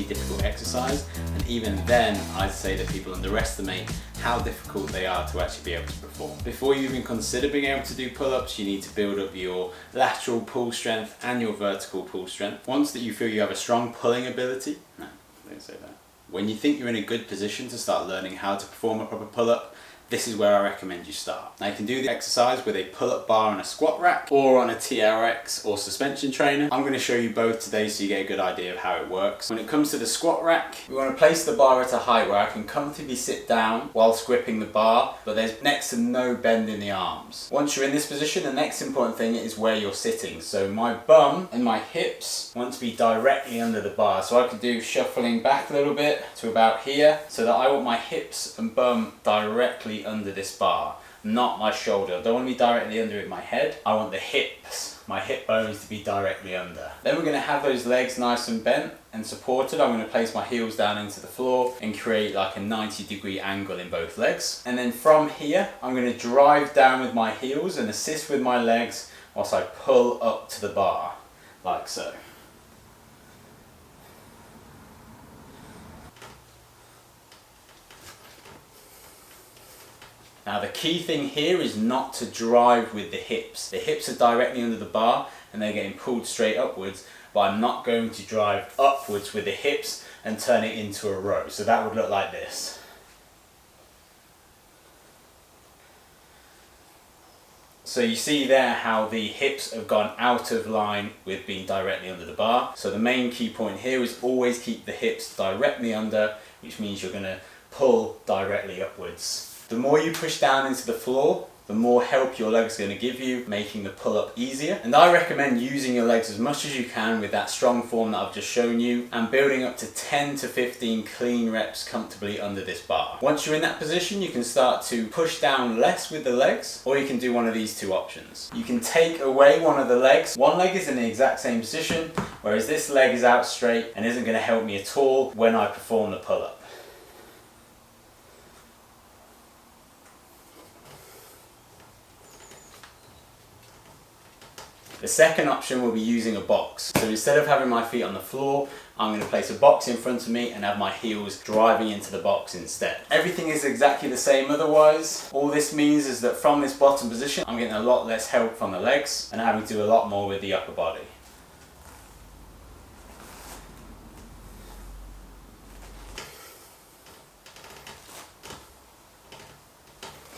difficult exercise, and even then I'd say that people underestimate how difficult they are to actually be able to perform. Before you even consider being able to do pull-ups, you need to build up your lateral pull strength and your vertical pull strength. Once that you feel you have a strong pulling ability, no, don't say that. When you think you're in a good position to start learning how to perform a proper pull-up, this is where I recommend you start. Now you can do the exercise with a pull-up bar on a squat rack or on a TRX or suspension trainer. I'm going to show you both today so you get a good idea of how it works. When it comes to the squat rack, we want to place the bar at a height where I can comfortably sit down whilst gripping the bar, but there's next to no bend in the arms. Once you're in this position, the next important thing is where you're sitting. So my bum and my hips want to be directly under the bar. So I could do shuffling back a little bit to about here, so that I want my hips and bum directly under this bar, not my shoulder. I don't want to be directly under it, my head. I want the hips, my hip bones to be directly under. Then we're going to have those legs nice and bent and supported. I'm going to place my heels down into the floor and create like a 90-degree angle in both legs. And then from here, I'm going to drive down with my heels and assist with my legs whilst I pull up to the bar, like so. Now the key thing here is not to drive with the hips. The hips are directly under the bar and they're getting pulled straight upwards, but I'm not going to drive upwards with the hips and turn it into a row. So that would look like this. So you see there how the hips have gone out of line with being directly under the bar. So the main key point here is always keep the hips directly under, which means you're going to pull directly upwards. The more you push down into the floor, the more help your legs are going to give you, making the pull-up easier. And I recommend using your legs as much as you can with that strong form that I've just shown you, and building up to 10 to 15 clean reps comfortably under this bar. Once you're in that position, you can start to push down less with the legs, or you can do one of these two options. You can take away one of the legs. One leg is in the exact same position, whereas this leg is out straight and isn't going to help me at all when I perform the pull-up. The second option will be using a box. So instead of having my feet on the floor, I'm going to place a box in front of me and have my heels driving into the box instead. Everything is exactly the same otherwise. All this means is that from this bottom position, I'm getting a lot less help from the legs and having to do a lot more with the upper body.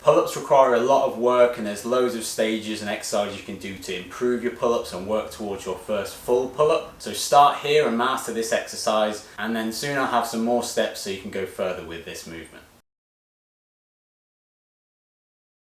Pull-ups require a lot of work, and there's loads of stages and exercises you can do to improve your pull-ups and work towards your first full pull-up. So start here and master this exercise, and then soon I'll have some more steps so you can go further with this movement.